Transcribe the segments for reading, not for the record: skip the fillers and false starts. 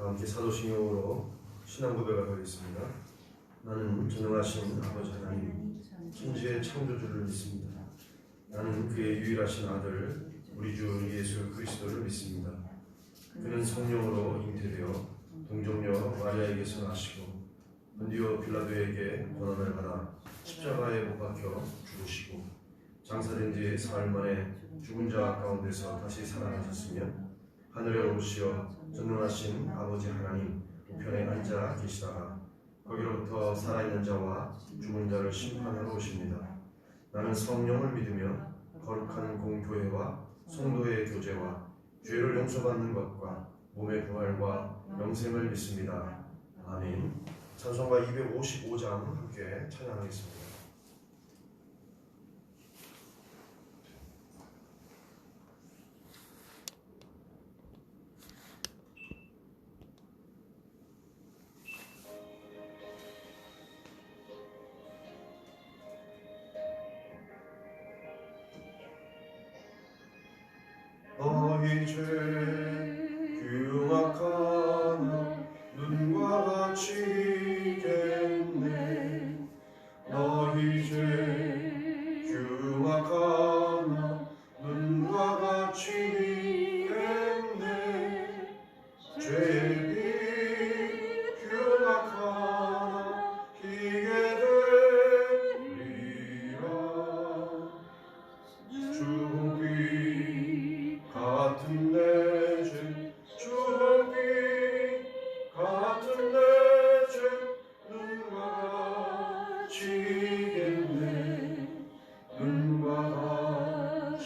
함께 사도신경으로 신앙 고백을 하겠습니다. 나는 전능하신 아버지 하나님, 천지의 창조주를 믿습니다. 나는 그의 유일하신 아들, 우리 주 예수 그리스도를 믿습니다. 그는 성령으로 잉태되어 동정녀 마리아에게서 나시고 본디오 빌라도에게 고난을 받아 십자가에 못 박혀 죽으시고 장사된 뒤 사흘 만에 죽은 자 가운데서 다시 살아나셨으며 하늘에 오르시어 전능하신 아버지 하나님 우편에 앉아 계시다가 거기로부터 살아있는 자와 죽은 자를 심판하러 오십니다. 나는 성령을 믿으며 거룩한 공교회와 성도의 교제와 죄를 용서받는 것과 몸의 부활과 영생을 믿습니다. 아멘. 찬송가 255장 함께 찬양하겠습니다. 너희 죄 흉악하나 눈과 같이 있겠네. 너희 죄 흉악하나 눈과 같이 있겠네. 죄의 빛 흉악하나 희게 되리라. 주홍빛 같은 내 죄, 주홍빛 같은 내 죄, 눈과 같이 이겠네. 눈과 같이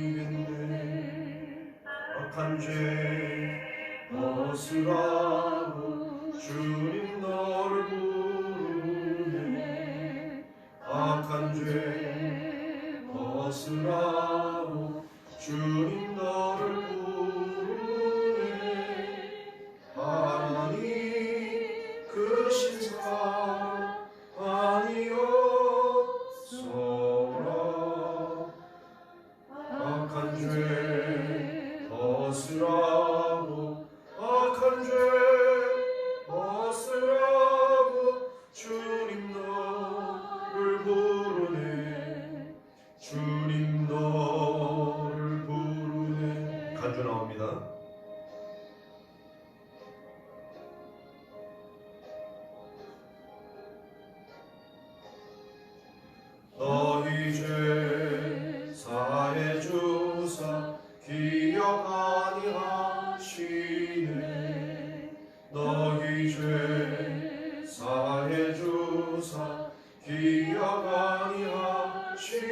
이겠네. 악한 죄 벗으라고 주님 너를 부르네. 악한 죄 벗으라고 주님 너를 부르네. 하나님 그 신사 아니었소라. 악한 죄 벗으라고 악한 죄 벗으라고 주님 너를 부르네. 주님 너를 부르네. 간주 나옵니다. 너희 죄 사해 주사 기억 아니하시네. 너희 죄 사해 주사 기억 아니하시네.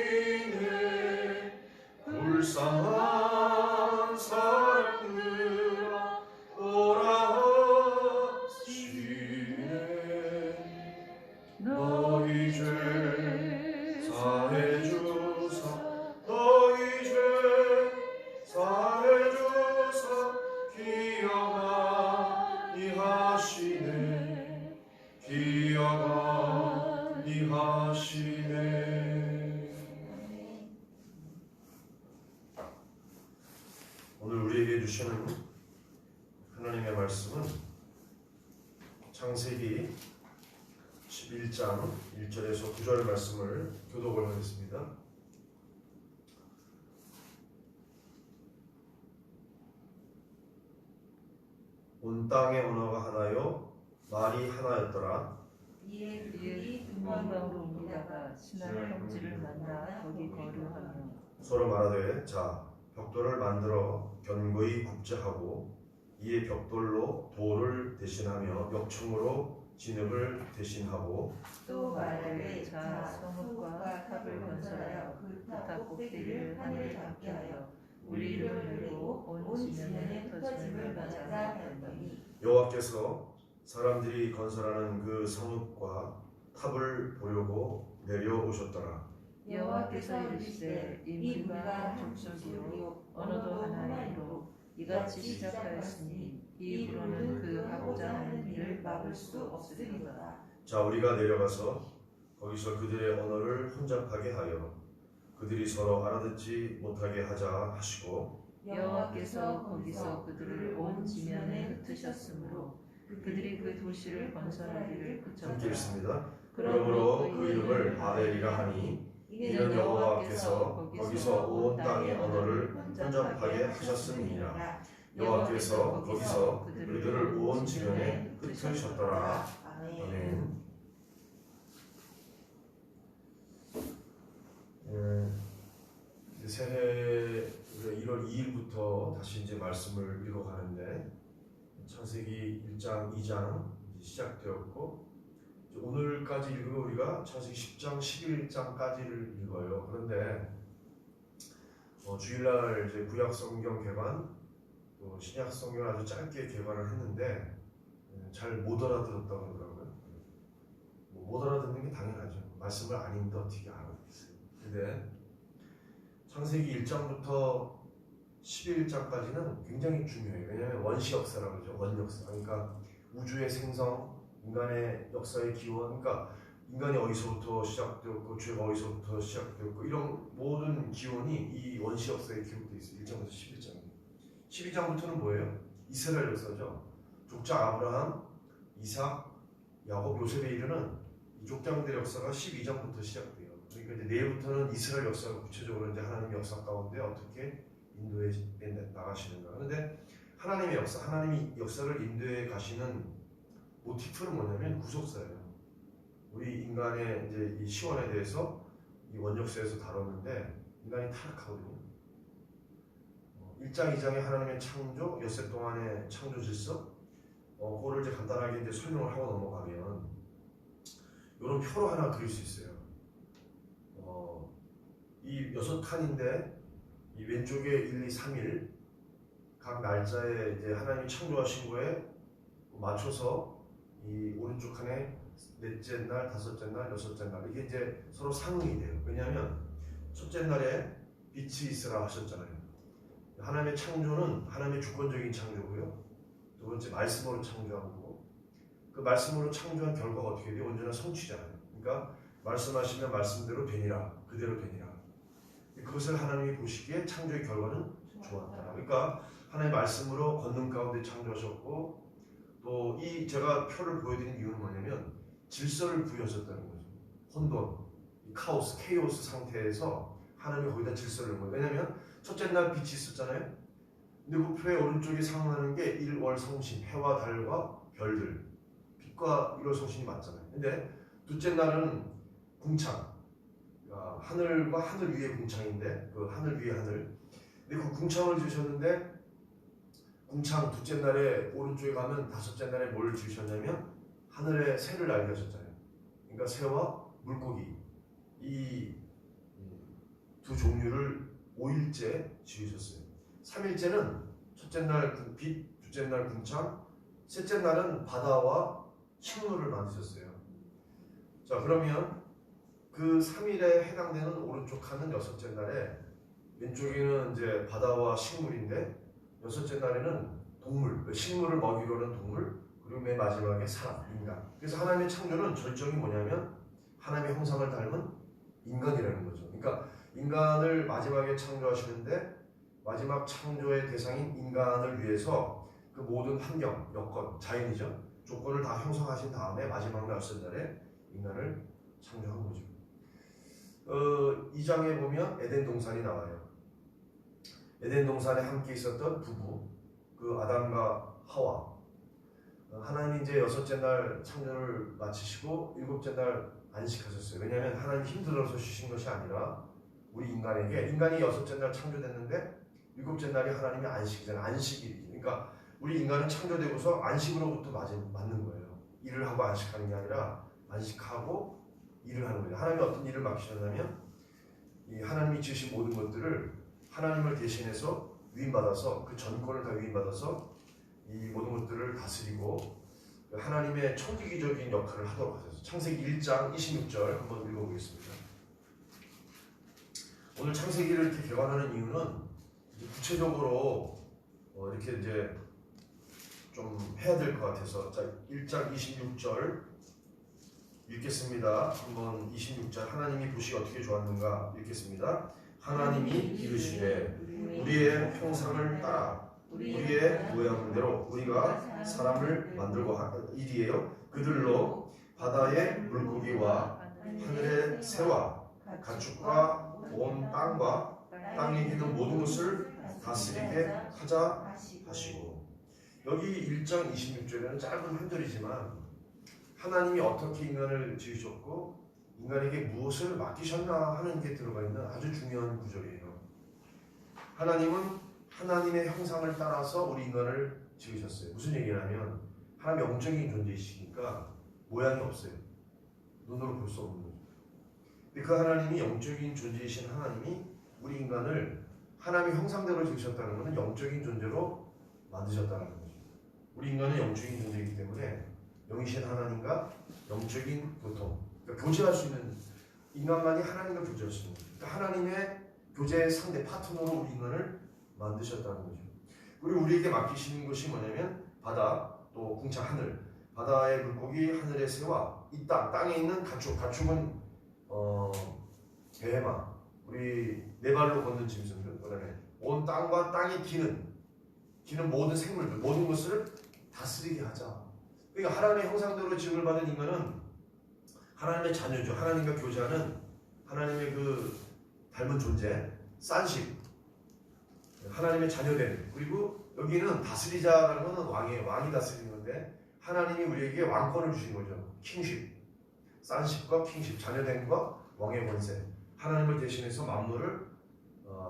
불쌍한 사람들아 오라 하시네. 너희 죄 사해 주사 너희 죄 사해 주사 기억 아니하시네. 기억 아니하시네. 오늘 우리에게 주시는 하나님의 말씀은 창세기 11장 1절에서 9절 말씀을 교독을 하겠습니다. 온 땅의 언어가 하나요 말이 하나였더라. 이에 그들이 동방으로 옮기다가 신한 평지를 만나 거기 거류하며 서로 말하되 자 벽돌을 만들어 견고히 굽자하고 이에 벽돌로 돌을 대신하며 역청으로 진흙을 대신하고 또 말하되 자 성읍과 탑을 건설하여 그 탑 꼭대기를 하늘에 닿게 하여 우리를 열고 온 지면에 터짐을 맞아 하였더니 여호와께서 사람들이 건설하는 그 성읍과 탑을 보려고 내려오셨더라. 여호와께서 이르시되 인물과 족속이요 언어도 하나이로 이같이 시작하였으니 이후로는 그 하고자 하는 일을 막을 수 없으리로다. 자 우리가 내려가서 거기서 그들의 언어를 혼잡하게 하여 그들이 서로 알아듣지 못하게 하자 하시고 여호와께서 거기서 그들을 온 지면에 흩으셨으므로 그들이 그 도시를 건설하기를 함께 그쳤다. 읽습니다. 그러므로 그 이름을 바벨이라 하니 이는 여호와께서 거기서 온 땅의 언어를 혼잡하게 하셨음이니라. 여호와께서 거기서 그들을 온 지면에 흩으셨더라. 아멘. 이제 새해 1월 2일부터 다시 이제 말씀을 읽어가는데 창세기 1장, 2장 시작되었고 오늘까지 읽으면 우리가 창세기 10장, 11장까지를 읽어요. 그런데 주일날 이제 구약 성경 개관, 또 신약 성경 아주 짧게 개관을 했는데 잘 못 알아들었다고 하더라고요. 못 알아듣는 게 당연하죠. 말씀을 안 읽는데 어떻게 알아듣겠어요. 근데 창세기 1장부터 11장까지는 굉장히 중요해요. 왜냐하면 원시 역사라고 그러죠. 원역사. 그러니까 우주의 생성, 인간의 역사의 기원, 그러니까 인간이 어디서부터 시작되었고 죄가 어디서부터 시작되었고 이런 모든 기원이 이 원시 역사에 기록되어 있어요. 1장부터 11장. 12장부터는 뭐예요? 이스라엘 역사죠. 족장 아브라함, 이삭, 야곱, 요셉에 이르는 이 족장들의 역사가 12장부터 시작돼요. 그러니까 이제 내일부터는 이스라엘 역사가 구체적으로 이제 하나님의 역사 가운데 어떻게 인도에 나가시는가. 그런데 하나님의 역사, 하나님이 역사를 인도에 가시는 모티프는 뭐냐면 구속사예요. 우리 인간의 이제 이 시원에 대해서 이 원역사에서 다뤘는데 인간이 타락하거든요. 1장, 2장에 하나님의 창조, 엿새 동안의 창조 질서, 그거를 이제 간단하게 이제 설명을 하고 넘어가면 이런 표로 하나 그릴 수 있어요. 이 6칸인데 이 왼쪽에 1, 2, 3일 각 날짜에 이제 하나님이 창조하신 거에 맞춰서 이 오른쪽 칸에 넷째 날, 다섯째 날, 여섯째 날 이게 이제 서로 상응이 돼요. 왜냐하면 첫째 날에 빛이 있으라 하셨잖아요. 하나님의 창조는 하나님의 주권적인 창조고요. 두 번째 말씀으로 창조한 거고 그 말씀으로 창조한 결과가 어떻게 돼요? 언제나 성취잖아요. 그러니까 말씀하시면 말씀대로 되니라, 그대로 되니라. 그것을 하나님이 보시기에 창조의 결과는 좋았다. 그러니까 하나님의 말씀으로 권능 가운데 창조하셨고 또 이 제가 표를 보여드린 이유는 뭐냐면 질서를 부여하셨다는 거죠. 혼돈, 카오스, 케이오스 상태에서 하나님이 거기다 질서를 넣은 거예요. 왜냐하면 첫째 날 빛이 있었잖아요. 근데 그 표의 오른쪽에 상응하는 게 일월 성신, 해와 달과 별들, 빛과 일월 성신이 맞잖아요. 근데 둘째 날은 궁창, 하늘과 하늘 위의 궁창인데 그 하늘 위의 하늘. 근데 그 궁창을 지으셨는데 궁창 둘째 날에 오른쪽에 가면 다섯째 날에 뭘 지으셨냐면 하늘에 새를 날게 하셨잖아요. 그러니까 새와 물고기 이 두 종류를 5일째 지으셨어요. 3일째는 첫째 날 빛, 둘째 날 궁창, 셋째 날은 바다와 식물을 만드셨어요. 자, 그러면 그 3일에 해당되는 오른쪽 칸은 여섯째 날에 왼쪽에는 이제 바다와 식물인데 여섯째 날에는 동물, 식물을 먹이려 하는 동물, 그리고 맨 마지막에 사람, 인간. 그래서 하나님의 창조는 절정이 뭐냐면 하나님의 형상을 닮은 인간이라는 거죠. 그러니까 인간을 마지막에 창조하시는데 마지막 창조의 대상인 인간을 위해서 그 모든 환경, 여건, 자연이죠. 조건을 다 형성하신 다음에 마지막 날째 날에 인간을 창조한 거죠. 2장에 보면 에덴 동산이 나와요. 에덴 동산에 함께 있었던 부부, 그 아담과 하와. 하나님이 이제 여섯째 날 창조를 마치시고 일곱째 날 안식하셨어요. 왜냐하면 하나님 힘들어서 쉬신 것이 아니라 우리 인간에게 인간이 여섯째 날 창조됐는데 일곱째 날이 하나님의 안식이잖아요. 안식일이죠. 그러니까 우리 인간은 창조되고서 안식으로부터 맞는 거예요. 일을 하고 안식하는 게 아니라 안식하고 일을 하는 거예요. 하나님이 어떤 일을 맡기셨냐면 이 하나님이 지으신 모든 것들을 하나님을 대신해서 위임받아서 그 전권을 다 위임받아서 이 모든 것들을 다스리고 하나님의 초기기적인 역할을 하도록 하셨어요. 창세기 1장 26절 한번 읽어보겠습니다. 오늘 창세기를 이렇게 개관하는 이유는 이제 구체적으로 이렇게 이제 좀 해야 될 것 같아서 자 1장 26절 읽겠습니다. 한번 26절 하나님이 보시기 어떻게 좋았는가 읽겠습니다. 하나님이 이르시되 우리의 형상을 따라 우리의 모양대로 우리가 사람을 만들고 일이에요. 그들로 바다의 물고기와 하늘의 새와 가축과 온 땅과 땅에 있는 모든 것을 다스리게 하자 하시고. 여기 1장 26절에는 짧은 한 절이지만 하나님이 어떻게 인간을 지으셨고 인간에게 무엇을 맡기셨나 하는 게 들어가 있는 아주 중요한 구절이에요. 하나님은 하나님의 형상을 따라서 우리 인간을 지으셨어요. 무슨 얘기냐면 하나님 영적인 존재이시니까 모양이 없어요. 눈으로 볼 수 없는 거죠. 근데 그 하나님이 영적인 존재이신 하나님이 우리 인간을 하나님의 형상대로 지으셨다는 것은 영적인 존재로 만드셨다는 거죠. 우리 인간은 영적인 존재이기 때문에 영이신 하나님과 영적인 교통, 그러니까 교제할 수 있는, 인간만이 하나님과 교제할 수 있는 거죠. 그러니까 하나님의 교제의 상대 파트너로 우리 인간을 만드셨다는 거죠. 그리고 우리에게 맡기시는 것이 뭐냐면 바다, 또 궁창 하늘, 바다의 물고기, 하늘의 새와 이 땅에 있는 가축, 가축은 배마, 우리 네 발로 걷는 짐승들, 그다음에 온 땅과 땅이 기는 모든 생물들, 모든 것을 다스리게 하자. 그러니까 하나님의 형상대로 지음을 받은 인간은 하나님의 자녀죠. 하나님과 교제하는 하나님의 그 닮은 존재, 산식, 하나님의 자녀된. 그리고 여기는 다스리자라는 것은 왕이에요. 왕이 다스리는 건데 하나님이 우리에게 왕권을 주신 거죠. 킹십, 산식과 킹십, 자녀됨과 왕의 권세. 하나님을 대신해서 만물을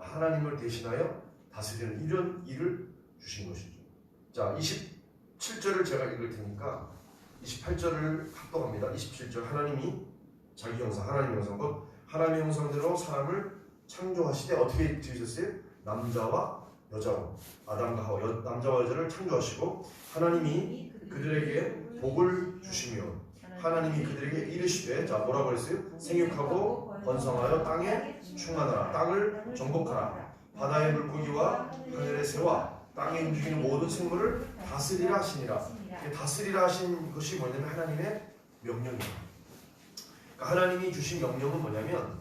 하나님을 대신하여 다스리는 이런 일을 주신 것이죠. 자, 27절을 제가 읽을 테니까 28절을 합독합니다. 27절, 하나님이 자기 형상, 하나님의 형상, 곧 하나님의 형상대로 사람을 창조하시되 어떻게 지으셨어요? 남자와 여자로, 아담과 하와, 남자와 여자를 창조하시고 하나님이 그들에게 복을 주시며 하나님이 그들에게 이르시되, 자 뭐라고 했어요? 생육하고 번성하여 땅에 충만하라, 땅을 정복하라, 바다의 물고기와 하늘의 새와 땅에 움직이는 모든 생물을 다스리라 하시니라. 다스리라 하신 것이 뭐냐면 하나님의 명령이에요. 그러니까 하나님이 주신 명령은 뭐냐면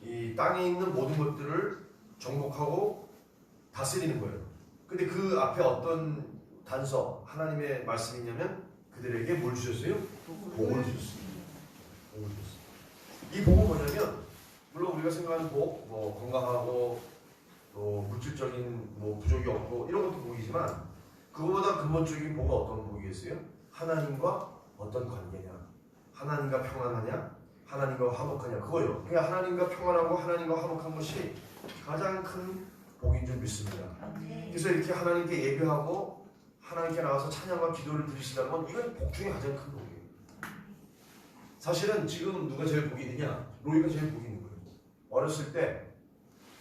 이 땅에 있는 모든 것들을 정복하고 다스리는 거예요. 근데 그 앞에 어떤 단서, 하나님의 말씀이 있냐면 그들에게 뭘 주셨어요? 복을 주셨어요. 복을 주셨어요. 이 복은 뭐냐면 물론 우리가 생각하는 복, 뭐 건강하고 또 물질적인 뭐 부족이 없고 이런 것도 복이지만 그거보다 근본적인 복은 어떤 복이겠어요? 하나님과 어떤 관계냐, 하나님과 평안하냐, 하나님과 화목하냐, 그거예요. 그냥 하나님과 평안하고 하나님과 화목한 것이 가장 큰 복인 줄 믿습니다. 그래서 이렇게 하나님께 예배하고 하나님께 나와서 찬양과 기도를 드리시다는 건 이건 복 중에 가장 큰 복이에요. 사실은 지금 누가 제일 복이 있느냐? 로이가 제일 복이 있는 거예요. 어렸을 때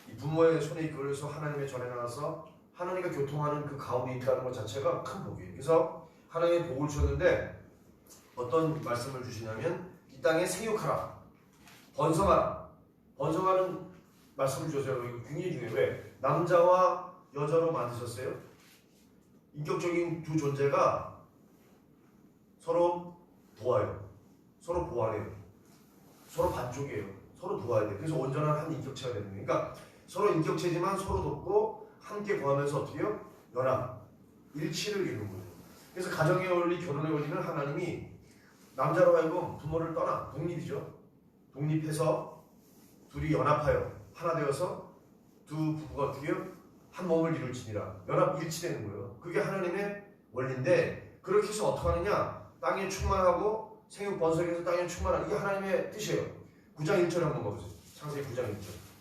이 부모의 손에 이끌려서 하나님의 전에 나와서 하나님과 교통하는 그 가운데 있다는 것 자체가 큰 복이에요. 그래서 하나님의 복을 주셨는데 어떤 말씀을 주시냐면 이 땅에 생육하라, 번성하라. 번성하는 말씀을 주셨어요. 이거 굉장히 중요해요. 왜? 남자와 여자로 만드셨어요. 인격적인 두 존재가 서로 도와요. 서로 보완해요. 서로 반쪽이에요. 서로 도와야 돼요. 그래서 온전한 한 인격체가 되는 거예요. 그러니까 서로 인격체지만 서로 돕고 함께 구하면서 어떻게 해요? 연합, 일치를 이루는 거예요. 그래서 가정의 원리, 결혼의 원리는 하나님이 남자로 하여금 부모를 떠나 독립이죠. 독립해서 둘이 연합하여 하나 되어서 두 부부가 어떻게 해요? 한 몸을 이룰지니라. 연합, 일치되는 거예요. 그게 하나님의 원리인데 그렇게 해서 어떻게 하느냐? 땅에 충만하고 생육 번성해서 땅에 충만한, 이게 하나님의 뜻이에요. 9장 1절에 한번 봐보세요. 창세기 9장 1절.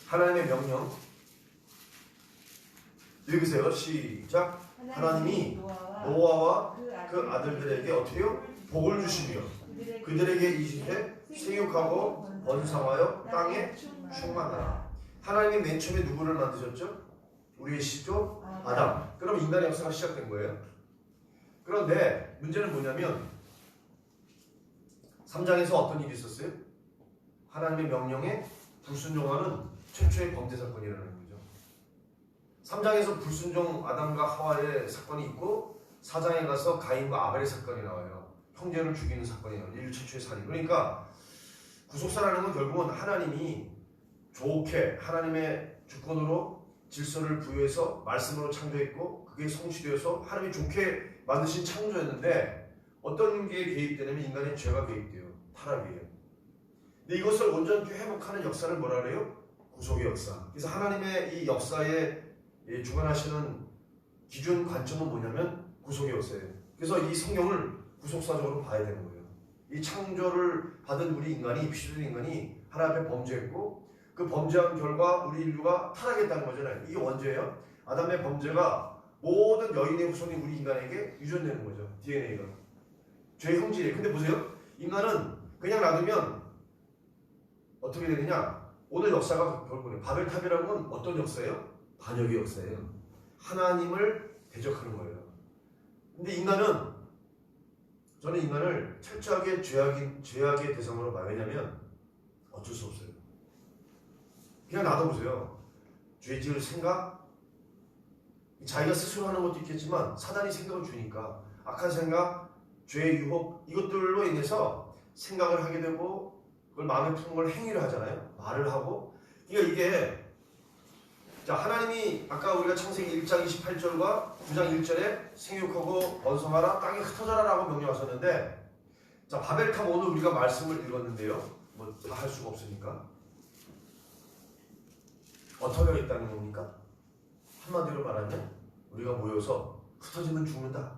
하나님의 명령 읽으세요. 시작. 하나님이 노아와 그 아들들에게 어떻게 해요? 복을 주시며 그들에게 이르시되 생육하고 번성하여 땅에 충만하라. 하나님이 맨 처음에 누구를 만드셨죠? 우리의 시조 아담. 그럼 인간의 역사가 시작된 거예요. 그런데 문제는 뭐냐면 3장에서 어떤 일이 있었어요? 하나님의 명령에 불순종하는 최초의 범죄 사건이라는 거죠. 3장에서 불순종 아담과 하와의 사건이 있고 4장에 가서 가인과 아벨의 사건이 나와요. 형제를 죽이는 사건이 나와요. 인류 최초의 살인. 그러니까 구속사라는 건 결국은 하나님이 좋게 하나님의 주권으로 질서를 부여해서 말씀으로 창조했고 그게 성취되어서 하나님이 좋게 만드신 창조였는데 어떤 게 개입되냐면 인간의 죄가 개입돼요. 타락이에요. 근데 이것을 온전히 회복하는 역사를 뭐라 그래요? 구속의 역사. 그래서 하나님의 이 역사에 주관하시는 기준 관점은 뭐냐면 구속의 역사예요. 그래서 이 성경을 구속사적으로 봐야 되는 거예요. 이 창조를 받은 우리 인간이, 피조된 인간이 하나님 앞에 범죄했고 그 범죄한 결과 우리 인류가 타락했다는 거잖아요. 이게 언제예요? 아담의 범죄가 모든 여인의 후손이 우리 인간에게 유전되는 거죠. DNA가. 죄의 형질이에요. 근데 보세요. 인간은 그냥 놔두면 어떻게 되느냐? 오늘 역사가 결국은 바벨탑이라는 건 어떤 역사예요? 반역의 역사예요. 하나님을 대적하는 거예요. 근데 저는 인간을 철저하게 죄악의 대상으로 봐요. 왜냐면 어쩔 수 없어요. 그냥 놔둬보세요. 죄 지을 생각, 자기가 스스로 하는 것도 있겠지만 사단이 생각을 주니까 악한 생각, 죄의 유혹 이것들로 인해서 생각을 하게 되고 그걸 마음에 푸는 걸 행위를 하잖아요. 말을 하고. 그러니까 이게 자 하나님이 아까 우리가 창세기 1장 28절과 9장 1절에 생육하고 번성하라 땅에 흩어져라 라고 명령하셨는데 자 바벨탑 오늘 우리가 말씀을 읽었는데요. 뭐 다 할 수가 없으니까 어떻게 하겠다는 겁니까? 한마디로 말하면 우리가 모여서 흩어지면 죽는다.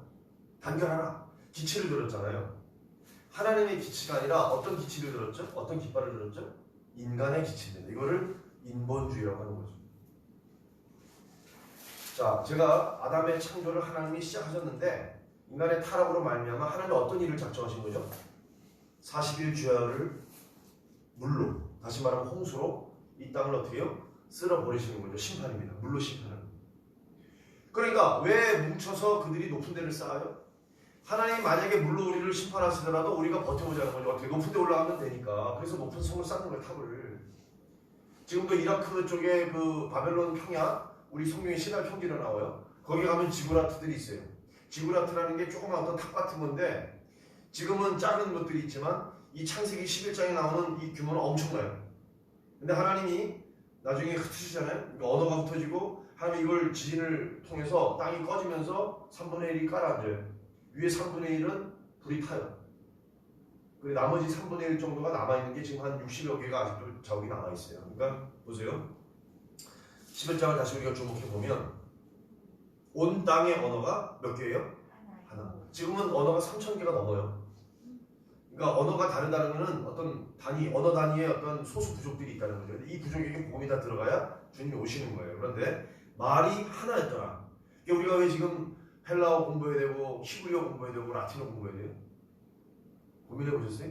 단결하라. 기치를 들었잖아요. 하나님의 기치가 아니라 어떤 기치를 들었죠? 어떤 깃발을 들었죠? 인간의 기치입니다. 이거를 인본주의라고 하는 거죠. 자, 제가 아담의 창조를 하나님이 시작하셨는데 인간의 타락으로 말미암아 하나님이 어떤 일을 작정하신 거죠? 40일 주야를 물로, 다시 말하면 홍수로 이 땅을 어떻게 해요? 쓸어버리시는 거죠. 심판입니다. 물로 심판하는. 그러니까 왜 뭉쳐서 그들이 높은 데를 쌓아요? 하나님이 만약에 물로 우리를 심판하시더라도 우리가 버텨보자는 거죠. 어떻게 높은 데 올라가면 되니까. 그래서 높은 성을 쌓는 거예요. 탑을. 지금도 이라크 쪽에 그 바벨론 평야 우리 성경에 신할 평지로 나와요. 거기 가면 지구라트들이 있어요. 지구라트라는 게 조그만 어떤 탑 같은 건데 지금은 작은 것들이 있지만 이 창세기 11장에 나오는 이 규모는 엄청나요. 근데 하나님이 나중에 흩으시잖아요. 그러니까 언어가 흩어지고 하나님이 이걸 지진을 통해서 땅이 꺼지면서 3분의 1이 깔아앉아요. 위에 3분의 1은 불이 타요. 그리고 나머지 3분의 1 정도가 남아있는 게 지금 한 60여 개가 아직도 자국이 남아있어요. 그러니까 보세요. 11장을 다시 우리가 주목해보면 온 땅의 언어가 몇 개예요? 하나. 지금은 언어가 3,000개가 넘어요. 그러니까 언어가 다르다는 것은 어떤 언어 단위의 어떤 소수 부족들이 있다는 거죠. 이 부족에게 복음이 다 들어가야 주님이 오시는 거예요. 그런데 말이 하나였더라. 그러니까 우리가 왜 지금 헬라어 공부해야 되고 히브리어 공부해야 되고 라틴어 공부해야 돼요? 고민해 보셨어요?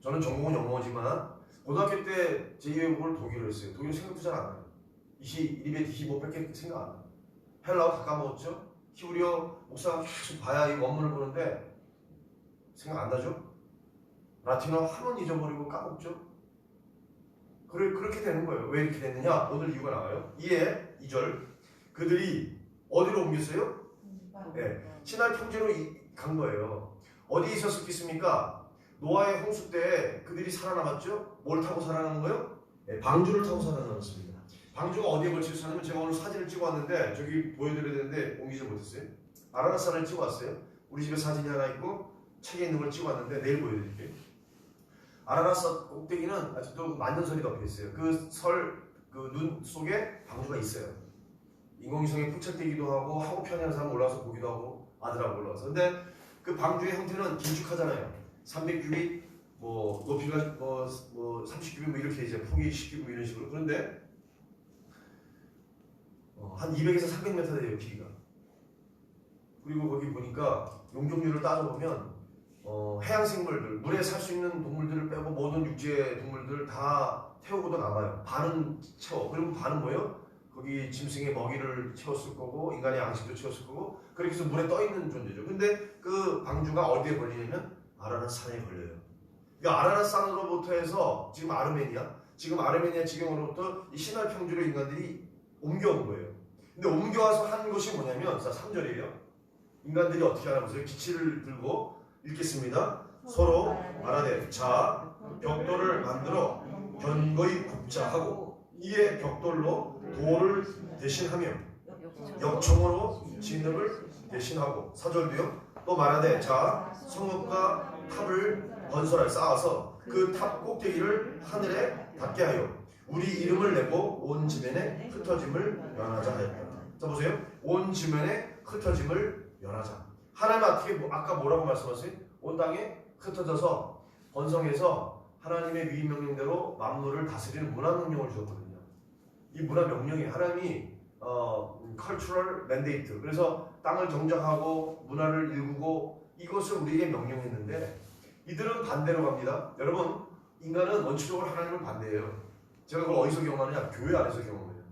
저는 전공은 영어지만 고등학교 때 제2외국어를 독일어로 했어요. 독일어 생각도 잘 안 나요. 200, 25밖에 생각 안 나요. 헬라어 다 까먹었죠? 히브리어 목사가 계속 봐야 이 원문을 보는데 생각 안 나죠? 라틴어 한 번 잊어버리고 까먹죠? 그렇게 되는 거예요. 왜 이렇게 됐느냐? 오늘 이유가 나와요. 2절 그들이 어디로 옮겼어요? 네, 신할 평지로 간 거예요. 어디 있었겠습니까? 노아의 홍수 때 그들이 살아남았죠? 뭘 타고 살아남은 거예요? 네, 방주를 타고 살아남았습니다. 방주가 어디에 걸쳐 있었냐면 제가 오늘 사진을 찍어 왔는데 저기 보여드려야 되는데 옮기지 못했어요. 아라나산을 찍어 왔어요. 우리 집에 사진이 하나 있고 책에 있는 걸 찍어 왔는데 내일 보여드릴게요. 아라나산 꼭대기는 아직도 만년설이 덮여 있어요. 그 눈 속에 방주가 있어요. 인공위성에 포착되기도 하고 하고편이라는 사람 올라와서 보기도 하고 아들하고 올라와서. 근데 그 방주의 형태는 길쭉하잖아요. 300규빗, 뭐 높이가 뭐 30규빗 뭐 이렇게 이제 폭이 10규빗 이런 식으로. 그런데 한 200에서 300m 돼요 길이가. 그리고 거기 보니까 용적률을 따져보면 해양 생물들, 물에 살 수 있는 동물들을 빼고 모든 육지의 동물들 다 태우고도 남아요. 반은 채워. 그리고 반은 뭐예요? 거기 짐승의 먹이를 채웠을 거고 인간의 양식도 채웠을 거고 그렇게 해서 물에 떠 있는 존재죠. 근데 그 방주가 어디에 걸리냐면 아라나산에 걸려요. 그러니까 아라나산으로부터 해서 지금 아르메니아 지경으로부터 이 시날 평지로 인간들이 옮겨온 거예요. 근데 옮겨와서 한 것이 뭐냐면 3절이에요. 인간들이 어떻게 하나 보세요. 기치를 들고 읽겠습니다. 서로 말하되 자 벽돌을 만들어 견고히 굽자 하고 이에 벽돌로 돌을 대신하며 역청으로 진흙을 대신하고 4절도요. 또 말하되 자 성읍과 탑을 건설하여 쌓아서 그 탑 꼭대기를 하늘에 닿게 하여 우리 이름을 내고 온 지면에 흩어짐을 면하자 하였다. 자 보세요. 온 지면에 흩어짐을 면하자. 하나님 어떻게 아까 뭐라고 말씀하세요? 온 땅에 흩어져서 번성해서 하나님의 위임 명령대로 만물을 다스리는 문화 명령을 주었거든요. 이 문화 명령이 하나님이 cultural mandate, 그래서 땅을 정착하고 문화를 일구고 이것을 우리에게 명령했는데 이들은 반대로 갑니다. 여러분 인간은 원칙적으로 하나님을 반대해요. 제가 그걸 어디서 경험하느냐? 교회 안에서 경험해요.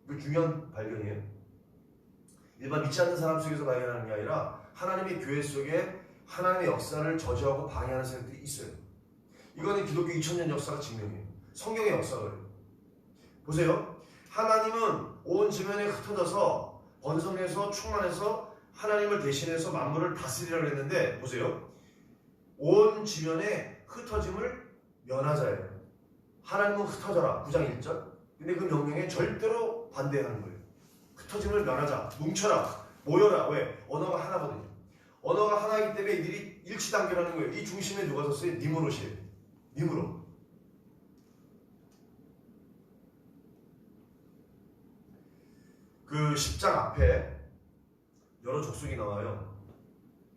그 중요한 발견이에요. 일반 믿지 않는 사람 속에서 발견하는 게 아니라 하나님의 교회 속에 하나님의 역사를 저지하고 방해하는 세력들이 있어요. 이거는 기독교 2000년 역사가 증명해요. 성경의 역사가 그래요. 보세요. 하나님은 온 지면에 흩어져서 번성해서 충만해서 하나님을 대신해서 만물을 다스리라고 했는데 보세요. 온 지면에 흩어짐을 면하자예요. 하나님은 흩어져라 9장 1절. 근데 그 명령에 절대로 반대하는 거예요. 흩어짐을 면하자. 뭉쳐라. 모여라. 왜? 언어가 하나거든요. 언어가 하나이기 때문에 이들이 일치단결하는 거예요. 이 중심에 누가 섰어요? 니무롯이에요. 니무롯. 그 10장 앞에 여러 족속이 나와요.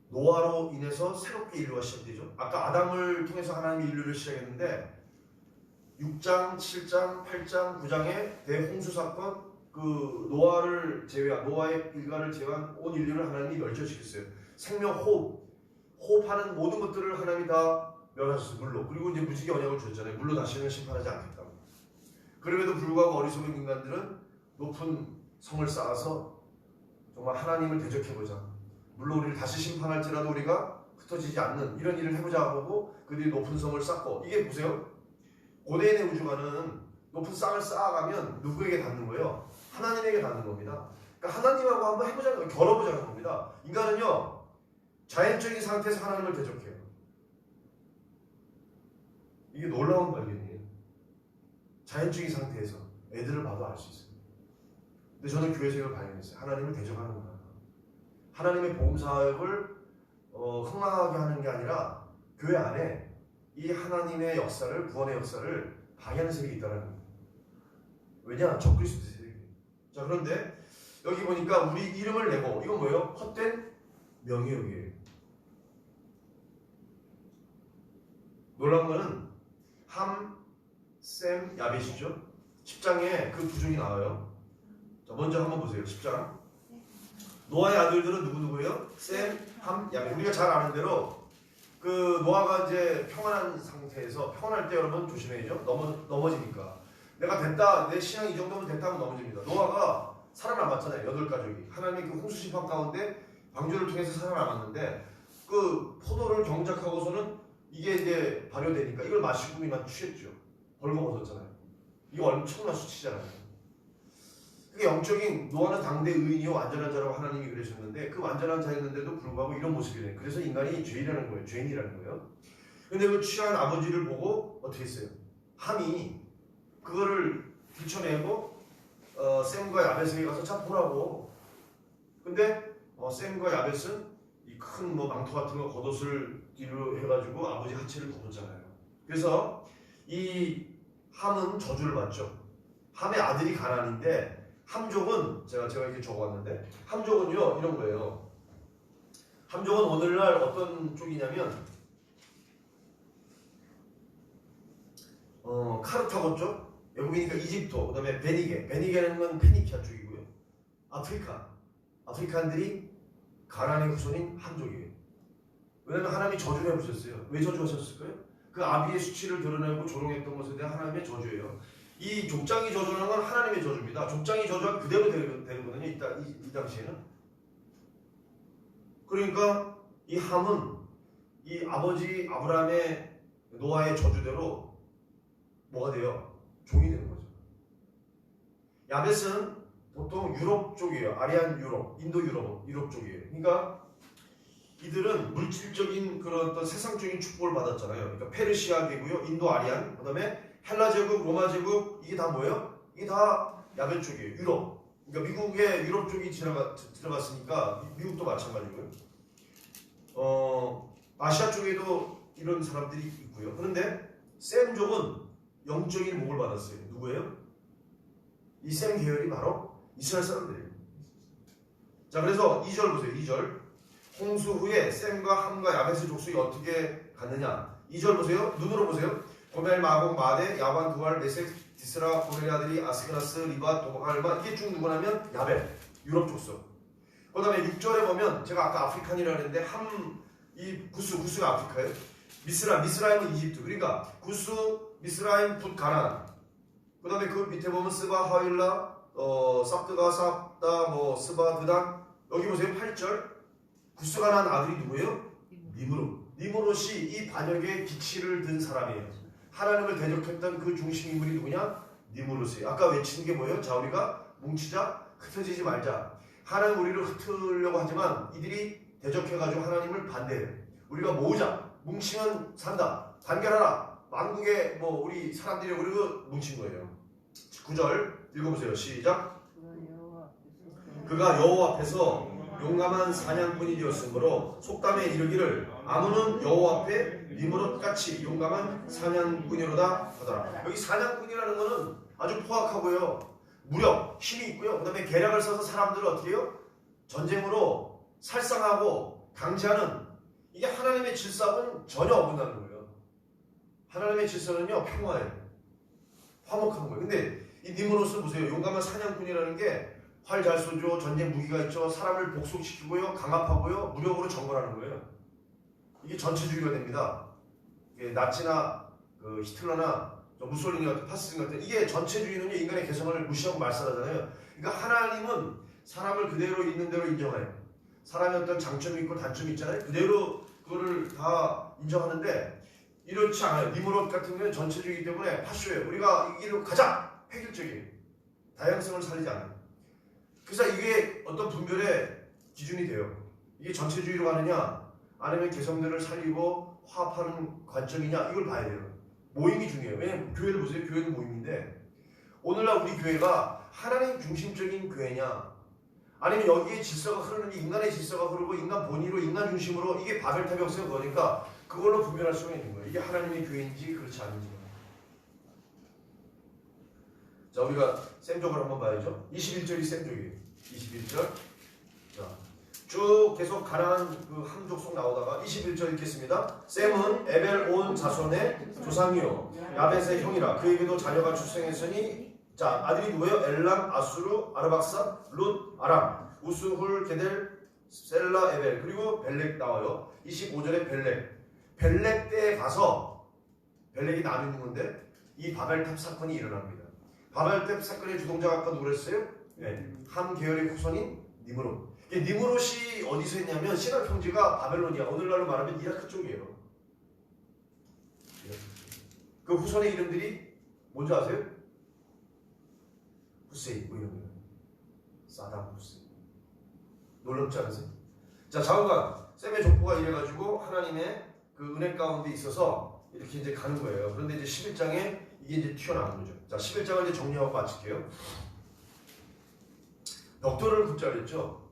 노아로 인해서 새롭게 인류가 시작되죠. 아까 아담을 통해서 하나님이 인류를 시작했는데 6장, 7장, 8장, 9장의 대홍수 사건, 그 노아를 제외한 노아의 일가를 제외한 온 인류를 하나님이 멸절시켰어요. 생명 호흡하는 모든 것들을 하나님이 다 멸하셨어요. 물로. 그리고 이제 무지개 언약을 주셨잖아요. 물로 다시는 심판하지 않겠다고. 그럼에도 불구하고 어리석은 인간들은 높은 성을 쌓아서 정말 하나님을 대적해보자. 물론 우리를 다시 심판할지라도 우리가 흩어지지 않는 이런 일을 해보자 하고 그들이 높은 성을 쌓고 이게 보세요. 고대인의 우주관은 높은 쌍을 쌓아가면 누구에게 닿는 거예요? 하나님에게 닿는 겁니다. 그러니까 하나님하고 한번 해보자는 거예요. 겨뤄보자는 겁니다. 인간은요 자연적인 상태에서 하나님을 대적해요. 이게 놀라운 발견이에요. 자연적인 상태에서 애들을 봐도 알 수 있어요. 근데 저는 교회에서 이걸 발견했어요. 하나님을 대적하는구나. 하나님의 복음 사역을 흥망하게 하는 게 아니라 교회 안에 이 하나님의 역사를, 구원의 역사를 방해하는 세력이 있다는 거예요. 왜냐? 적그리스도 세력이에요. 자, 그런데 여기 보니까 우리 이름을 내고 이건 뭐예요? 헛된 명예욕이에요. 놀라운 거는 함, 셈, 야벳이죠. 10장에 그 두 종이 나와요. 자, 먼저 한번 보세요. 10장. 노아의 아들들은 누구누구예요? 셈, 함, 야벳. 우리가 잘 아는 대로 그 노아가 이제 평안한 상태에서 평안할 때 여러분 조심해야죠. 넘어지니까. 내가 됐다, 내 신앙이 이 정도면 됐다 하면 넘어집니다. 노아가 살아남았잖아요. 8가족이. 하나님의 그 홍수 심판 가운데 방주를 통해서 살아남았는데 그 포도를 경작하고서는 이게 이제 발효되니까 이걸 마시고 이만 취했죠. 벌거벗었잖아요. 이거 엄청난 수치잖아요. 그게 영적인 노아는 당대 의인이요 완전한 자라고 하나님이 그러셨는데 그 완전한 자였는데도 불구하고 이런 모습이 돼요. 그래서 인간이 죄인이라는 거예요. 죄인이라는 거예요. 근데 그 취한 아버지를 보고 어떻게 했어요? 함이 그거를 들춰내고 셈과 야벳에게 가서 자 보라고. 근데 셈과 야벳은 이 큰 뭐 망토 같은 거 겉옷을 뒤로 해가지고 아버지 하체를 덮었잖아요. 그래서 이 함은 저주를 받죠. 함의 아들이 가나안인데 함족은 제가 이렇게 적어왔는데 함족은요 이런 거예요. 함족은 오늘날 어떤 쪽이냐면 카르타고 쪽, 외국이니까 이집트, 그다음에 베니게는 건 페니키아 쪽이고요. 아프리칸들이 가나안의 후손인 함족이에요. 왜냐하면 하나님이 저주를 해보셨어요. 왜 저주하셨을까요? 그 아비의 수치를 드러내고 조롱했던 것에 대한 하나님의 저주예요. 이 족장이 저주하는 건 하나님의 저주입니다. 족장이 저주한 그대로 되거든요. 이 당시에는. 그러니까 이 함은 이 아버지 아브라함의 노아의 저주대로 뭐가 돼요? 종이 되는 거죠. 야벳은 보통 유럽 쪽이에요. 아리안 유럽, 인도 유럽 쪽이에요. 그러니까 이들은 물질적인 그런 어떤 세상적인 축복을 받았잖아요. 그러니까 페르시아계고요, 인도 아리안, 그다음에 헬라 제국, 로마 제국 이게 다 뭐예요? 이게 다 야베 쪽이에요. 유럽. 그러니까 미국의 유럽 쪽이 들어갔으니까 미국도 마찬가지고요. 아시아 쪽에도 이런 사람들이 있고요. 그런데 셈족은 영적인 목을 받았어요. 누구예요? 이 셈 계열이 바로 이스라엘 사람들이에요. 자, 그래서 2절 보세요. 2절. 홍수 후에 셈과 함과 야벳의 족속이 어떻게 갔느냐. 2절 보세요. 눈으로 보세요. 고멜, 마곡, 마데, 야반, 두알, 메색, 디스라, 고멜의 아들이 아스게나스, 리바, 도갈마 이게 쭉 누구냐면 야벳, 유럽 족속. 그 다음에 6절에 보면 제가 아까 아프리칸이라고 했는데 이 구스가 아프리카예요. 미스라임은 이집트. 그러니까 구스, 미스라임, 붓, 가나안. 그 다음에 그 밑에 보면 스바, 하윌라, 삽드가, 삽다, 스바, 드단. 여기 보세요. 8절. 구스가 난 아들이 누구예요? 니므롯이 이 반역의 기치를 든 사람이에요. 하나님을 대적했던 그 중심 인물이 누구냐? 니므롯이에요. 아까 외치는 게 뭐예요? 자, 우리가 뭉치자, 흩어지지 말자. 하나님 우리를 흩으려고 하지만 이들이 대적해가지고 하나님을 반대해요. 우리가 모으자. 뭉치면 산다. 단결하라. 만국의 우리 사람들이 우리가 뭉친 거예요. 9절 읽어보세요. 시작. 그가 여호와 앞에서 용감한 사냥꾼이 되었으므로 속담에 이르기를 아무는 여호와 앞에 니므롯같이 용감한 사냥꾼이로다 하더라. 여기 사냥꾼이라는 것은 아주 포악하고요. 무력, 힘이 있고요. 그 다음에 계략을 써서 사람들을 어떻게 해요? 전쟁으로 살상하고 강제하는 이게 하나님의 질서하고는 전혀 어긋나는 거예요. 하나님의 질서는요, 평화예요. 화목한 거예요. 근데 이 니므롯을 보세요. 용감한 사냥꾼이라는 게 활 잘 쏘죠. 전쟁 무기가 있죠. 사람을 복속시키고요. 강압하고요. 무력으로 정벌하는 거예요. 이게 전체주의가 됩니다. 이게 나치나 히틀러나 무솔리니 같은 파시즘 같은 이게 전체주의는요. 인간의 개성을 무시하고 말살하잖아요. 그러니까 하나님은 사람을 그대로 있는 대로 인정해요. 사람의 어떤 장점이 있고 단점이 있잖아요. 그대로 그거를 다 인정하는데 이렇지 않아요. 니므롯 같은 경우는 전체주의이기 때문에 파쇼예요. 우리가 이 길로 가자! 획일적이에요. 다양성을 살리지 않아요. 그래서 이게 어떤 분별의 기준이 돼요. 이게 전체주의로 가느냐 아니면 개성들을 살리고 화합하는 관점이냐 이걸 봐야 돼요. 모임이 중요해요. 왜냐면 교회를 보세요. 교회는 모임인데 오늘날 우리 교회가 하나님 중심적인 교회냐 아니면 여기에 질서가 흐르는지 인간의 질서가 흐르고 인간 본의로 인간 중심으로 이게 바벨탑이 없어요. 그러니까 그걸로 분별할 수가 있는 거예요. 이게 하나님의 교회인지 그렇지 않은지. 자, 우리가 셈족을 한번 봐야죠. 21절이 셈족이에요. 21절. 자, 쭉 계속 가나안 그 함족속 나오다가 21절 읽겠습니다. 셈은 에벨 온 자손의 조상이요 야벳의 형이라 그에게도 자녀가 출생했으니 자, 아들이 누구예요? 엘람, 아수르, 아르박사, 룻, 아람, 우스훌, 게델, 셀라, 에벨 그리고 벨렉 나와요. 25절에 벨렉 때에 가서 벨렉이 나누는 건데 이 바벨탑 사건이 일어납니다. 바벨탑 사건의 주동자가 아까 누구랬어요? 네. 함 계열의 후손인 니므롯. 니므롯이 어디서 했냐면 신할 평지가 바벨론이야. 오늘날로 말하면 이라크 쪽이에요. 그 후손의 이름들이 뭔지 아세요? 후세인 뭐 이런 거예요. 사담 후세인. 놀랍지 않으세요? 자, 자오가 셈의 족보가 이래가지고 하나님의 그 은혜 가운데 있어서 이렇게 이제 가는 거예요. 그런데 이제 11장에 이게 이제 튀어나오는 거죠. 자, 11장을 이제 정리하고 마칠게요. 벽돌을 굽자 그랬죠.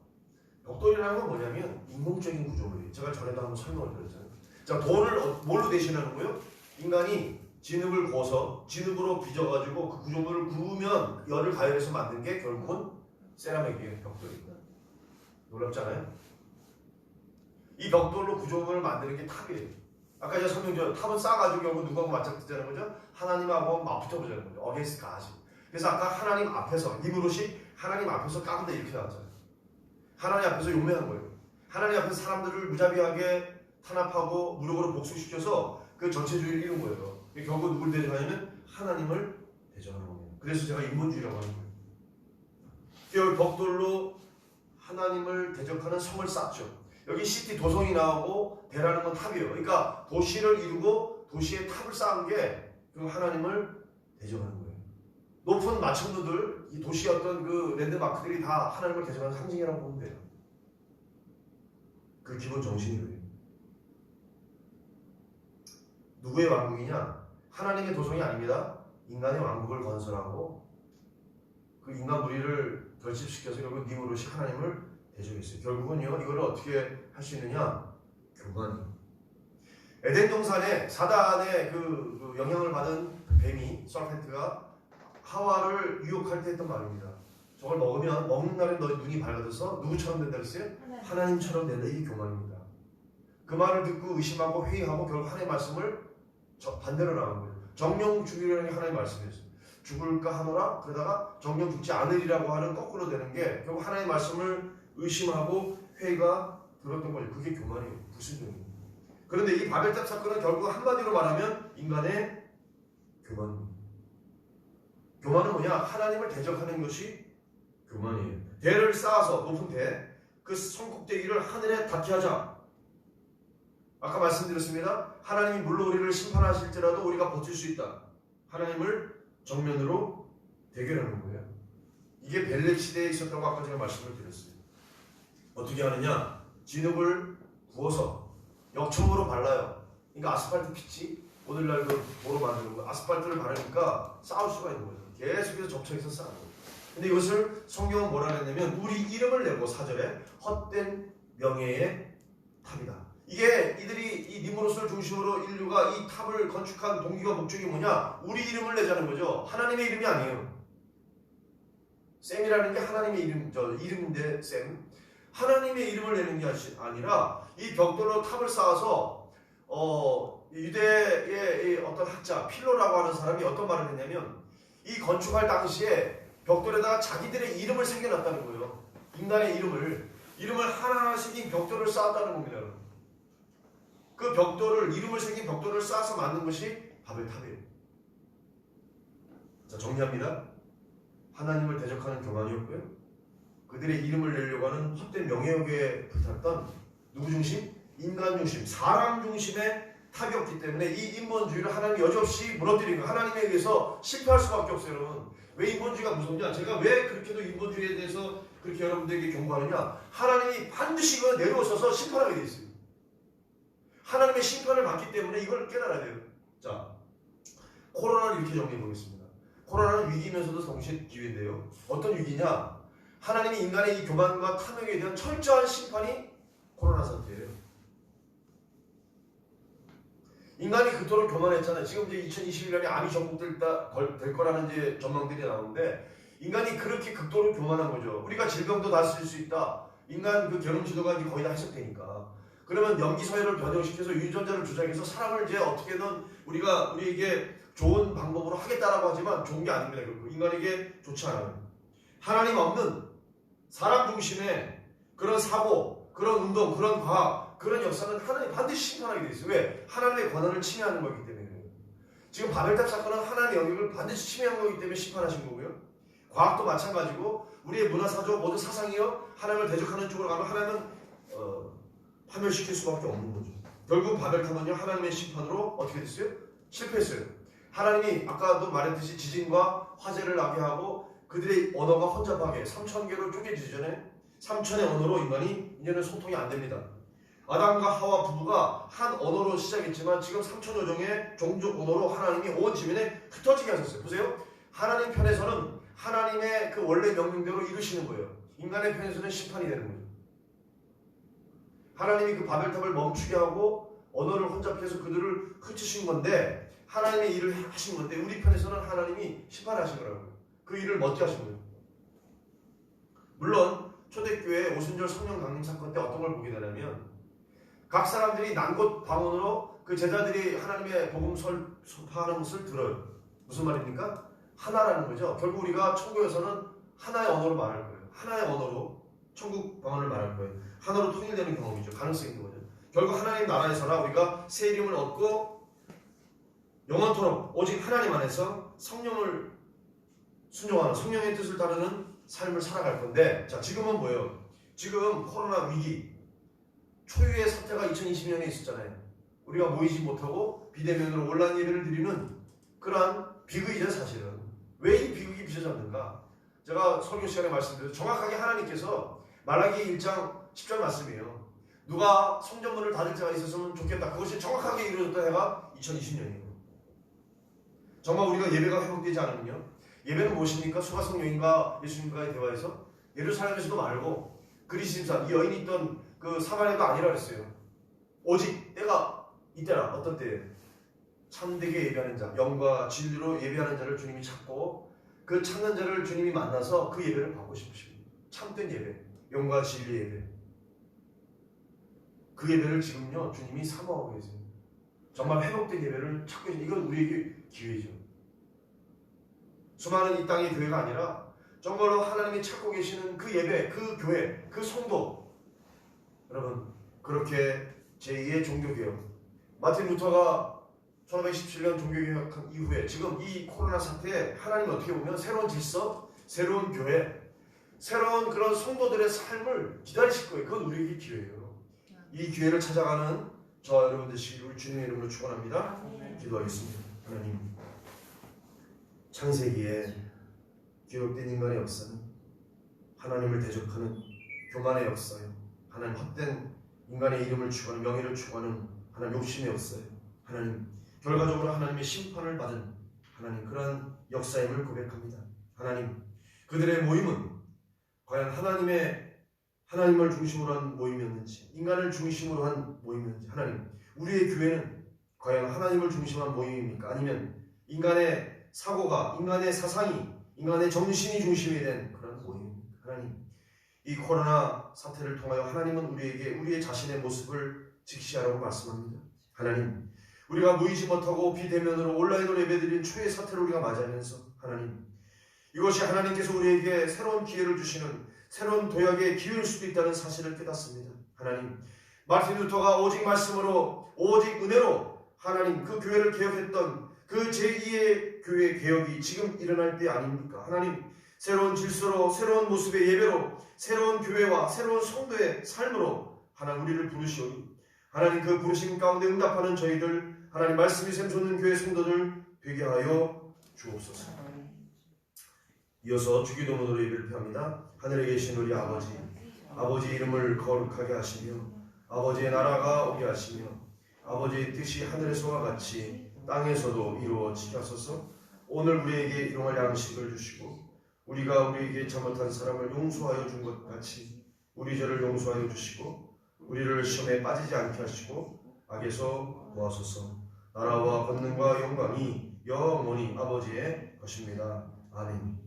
벽돌이라는 건 뭐냐면 인공적인 구조물이에요. 제가 전에도 한번 설명을 드렸잖아요. 자, 돌을 뭘로 대신하는 거예요? 인간이 진흙을 구워서 진흙으로 빚어가지고 그 구조물을 구우면 열을 가열해서 만든 게 결국은 세라믹이에요. 벽돌이에요. 놀랍잖아요. 이 벽돌로 구조물을 만드는 게 탑이에요. 아까 제가 설명드렸죠. 탑은 쌓아가지고 결국 누구하고 맞닥뜨자는 거죠? 하나님하고 맞붙어보자는 거죠. 어게인스트 가시. 그래서 아까 하나님 앞에서 니므롯이 하나님 앞에서 까부다 이렇게 나왔잖아요. 하나님 앞에서 용맹한 거예요. 하나님 앞에서 사람들을 무자비하게 탄압하고 무력으로 복수시켜서 그 전체주의를 이룬 거예요. 결국 누굴 대적하냐면 하나님을 대적하는 거예요. 그래서 제가 인본주의라고 하는 거예요. 여기 벽돌로 하나님을 대적하는 성을 쌓죠. 여기 시티 도성이 나오고 배라는 건 탑이에요. 그러니까 도시를 이루고 도시에 탑을 쌓은 게 그 하나님을 대적하는 거예요. 높은 마천루들, 이 도시의 어떤 그 랜드마크들이 다 하나님을 대적하는 상징이라고 보면 돼요. 그 기본 정신이 그래요. 누구의 왕국이냐? 하나님의 도성이 아닙니다. 인간의 왕국을 건설하고 그 인간 무리를 결집시켜서 결국 니무롯이 하나님을 대적했어요. 결국은요, 이걸 어떻게 할 수 있느냐? 교만이. 에덴 동산에 사단의 그 영향을 받은 뱀이, 서펜트가 하와를 유혹할 때 했던 말입니다. 저걸 먹으면 먹는 날에 너희 눈이 밝아져서 누구처럼 된다 그랬어요? 하나님처럼 된다. 이게 교만입니다. 그 말을 듣고 의심하고 회의하고 결국 하나님의 말씀을 반대로 나간 거예요. 정령 죽이려는 게 하나님의 말씀이었어요. 죽을까 하노라 그러다가 정령 죽지 않으리라고 하는 거꾸로 되는 게 결국 하나님의 말씀을 의심하고 회의가 들었던 거예요. 그게 교만이에요. 불순종이에요. 그런데 이 바벨탑 사건은 결국 한마디로 말하면 인간의 교만입니다. 교만은 뭐냐? 하나님을 대적하는 것이 교만이에요. 대를 쌓아서 높은 대, 그 성꼭대기를 하늘에 닿게 하자. 아까 말씀드렸습니다. 하나님이 물론 우리를 심판하실지라도 우리가 버틸 수 있다. 하나님을 정면으로 대결하는 거예요. 이게 벨렉 시대에 있었다고 아까 제가 말씀을 드렸어요. 어떻게 하느냐? 진흙을 부어서 역청으로 발라요. 그러니까 아스팔트 pit이 오늘날 그 도로 만드는 거 아스팔트를 바르니까 싸울 수가 있는 거죠. 계속해서 접촉해서 싸우는 거예요. 근데 이것을 성경은 뭐라 그랬냐면 우리 이름을 내고 4절에 헛된 명예의 탑이다. 이게 이들이 이 니무롯을 중심으로 인류가 이 탑을 건축한 동기가 목적이 뭐냐? 우리 이름을 내자는 거죠. 하나님의 이름이 아니에요. 샘이라는 게 하나님의 이름인데 샘. 하나님의 이름을 내는 게 아니라 이 벽돌로 탑을 쌓아서 유대의 어떤 학자 필로라고 하는 사람이 어떤 말을 했냐면 이 건축할 당시에 벽돌에다가 자기들의 이름을 새겨놨다는 거예요. 인간의 이름을 하나하나씩 이 벽돌을 쌓았다는 겁니다. 그 벽돌을 이름을 새긴 벽돌을 쌓아서 만든 것이 바벨탑이에요. 자, 정리합니다. 하나님을 대적하는 교만이었고요. 그들의 이름을 내려고 하는 헛된 명예욕에 불탔던 누구 중심? 인간 중심, 사람 중심의 탑이었기 때문에 이 인본주의를 하나님이 여지없이 무너뜨린 거예요. 하나님에 의해서 실패할 수밖에 없어요, 여러분. 왜 인본주의가 무섭냐? 제가 왜 그렇게도 인본주의에 대해서 그렇게 여러분들에게 경고하느냐? 하나님이 반드시 이걸 내려오셔서 심판하게 되어 있어요. 하나님의 심판을 받기 때문에 이걸 깨달아야 돼요. 자, 코로나를 이렇게 정리해 보겠습니다. 코로나는 위기면서도 동시에 기회인데요. 어떤 위기냐? 하나님이 인간의 이 교만과 탐욕에 대한 철저한 심판이 코로나 사태예요. 인간이 그토록 교만했잖아요. 지금 이제 2021년에 암이 전국될 거라는 이제 전망들이 나오는데 인간이 그렇게 극도로 교만한 거죠. 우리가 질병도 다스릴 수 있다. 인간 그 결혼 지도가 이제 거의 다 해석되니까. 그러면 염기 서열을 변형시켜서 유전자를 조작해서 사람을 이제 어떻게든 우리에게 좋은 방법으로 하겠다라고 하지만 좋은 게 아닙니다. 결국 인간에게 좋지 않아요. 하나님 없는 사람 중심의 그런 사고, 그런 운동, 그런 과학, 그런 역사는 하나님 반드시 심판하게 돼 있어요. 왜? 하나님의 권한을 침해하는 거기 때문에 그래요. 지금 바벨탑 사건은 하나님의 영역을 반드시 침해한 거기 때문에 심판하신 거고요. 과학도 마찬가지고 우리의 문화사조 모든 사상이요 하나님을 대적하는 쪽으로 가면 하나님은 파멸시킬 수밖에 없는 거죠. 결국 바벨탑은요 하나님의 심판으로 어떻게 됐어요? 실패했어요. 하나님이 아까도 말했듯이 지진과 화재를 나게 하고 그들의 언어가 혼잡하게 3,000개로 쪼개지기 전에 3,000의 언어로 인간이 이제는 소통이 안 됩니다. 아담과 하와 부부가 한 언어로 시작했지만 지금 3,000여 종의 종족 언어로 하나님이 온 지면에 흩어지게 하셨어요. 보세요. 하나님 편에서는 하나님의 그 원래 명령대로 이루시는 거예요. 인간의 편에서는 심판이 되는 거죠. 하나님이 그 바벨탑을 멈추게 하고 언어를 혼잡해서 그들을 흩으신 건데 하나님의 일을 하신 건데 우리 편에서는 하나님이 심판하신 거라고요. 그 일을 멋지게 하신 거예요. 물론 초대교회 오순절 성령 강림 사건 때 어떤 걸 보게 되냐면 각 사람들이 난곳 방언으로 그 제자들이 하나님의 복음 선포하는 것을 들어요. 무슨 말입니까? 하나라는 거죠. 결국 우리가 천국에서는 하나의 언어로 말할 거예요. 하나의 언어로 천국 방언을 말할 거예요. 하나로 통일되는 경험이죠. 가능성이 있는 거죠. 결국 하나님 나라에서나 우리가 새 이름을 얻고 영원토록 오직 하나님 안에서 성령을 순종하는 성령의 뜻을 따르는 삶을 살아갈 건데 자 지금은 뭐예요? 지금 코로나 위기 초유의 사태가 2020년에 있었잖아요. 우리가 모이지 못하고 비대면으로 온라인 예배를 드리는 그러한 비극이죠 사실은. 왜 이 비극이 빚어졌는가? 제가 설교 시간에 말씀드렸죠. 정확하게 하나님께서 말라기 1장 10절 말씀이에요. 누가 성전문을 닫을 자가 있었으면 좋겠다. 그것이 정확하게 이루어졌던 해가 2020년이에요. 정말 우리가 예배가 회복되지 않으면요, 예배는 무엇입니까? 수가성령님과 예수님과의 대화에서 예루살렘에서도 말고 그리심산 이 여인이 있던 그 사마리아도 아니라 그랬어요. 오직 때가 이때라. 어떤 때에? 참되게 예배하는 자, 영과 진리로 예배하는 자를 주님이 찾고 그 찾는 자를 주님이 만나서 그 예배를 받고 싶으십니다. 참된 예배, 영과 진리 예배. 그 예배를 지금요 주님이 사모하고 계세요. 정말 회복된 예배를 찾고 계신, 이건 우리에게 기회죠. 수많은 이 땅의 교회가 아니라 정말로 하나님이 찾고 계시는 그 예배, 그 교회, 그 성도. 여러분, 그렇게 제2의 종교개혁, 마틴 루터가 1517년 종교개혁한 이후에 지금 이 코로나 사태에 하나님 어떻게 보면 새로운 질서, 새로운 교회, 새로운 그런 성도들의 삶을 기다리실 거예요. 그건 우리에게 기회예요. 이 기회를 찾아가는 저 여러분 되시기를 주님의 이름으로 축원합니다. 기도하겠습니다. 하나님, 창세기에 기록된 인간의 역사는 하나님을 대적하는 교만의 역사예요. 하나님 헛된 인간의 이름을 추구하는, 명예를 추구하는 하나님 욕심의 역사예요. 하나님, 결과적으로 하나님의 심판을 받은 하나님 그러한 역사임을 고백합니다. 하나님, 그들의 모임은 과연 하나님을 중심으로 한 모임이었는지, 인간을 중심으로 한 모임이었는지, 하나님, 우리의 교회는 과연 하나님을 중심으로 한 모임입니까? 아니면 인간의 사고가, 인간의 사상이, 인간의 정신이 중심이 된 그런 모임입니까? 하나님, 이 코로나 사태를 통하여 하나님은 우리에게 우리의 자신의 모습을 직시하라고 말씀합니다. 하나님, 우리가 모이지 못하고 비대면으로 온라인으로 예배드린 초의 사태를 우리가 맞이하면서 하나님, 이것이 하나님께서 우리에게 새로운 기회를 주시는 새로운 도약의 기회일 수도 있다는 사실을 깨닫습니다. 하나님, 마틴 루터가 오직 말씀으로, 오직 은혜로 하나님 그 교회를 개혁했던 그 제2의 교회 개혁이 지금 일어날 때 아닙니까? 하나님, 새로운 질서로, 새로운 모습의 예배로, 새로운 교회와 새로운 성도의 삶으로 하나님 우리를 부르시오니 하나님 그 부르심 가운데 응답하는 저희들, 하나님 말씀이 샘솟는 교회 성도들 되게 하여 주옵소서. 이어서 주기도문으로 예배를 표합니다. 하늘에 계신 우리 아버지, 아버지의 이름을 거룩하게 하시며 아버지의 나라가 오게 하시며 아버지의 뜻이 하늘에서와 같이 땅에서도 이루어지게 하소서. 오늘 우리에게 일용할 양식을 주시고 우리가 우리에게 잘못한 사람을 용서하여 준 것 같이 우리 죄를 용서하여 주시고 우리를 시험에 빠지지 않게 하시고 악에서 구하소서. 나라와 권능과 영광이 영원히 아버지의 것입니다. 아멘.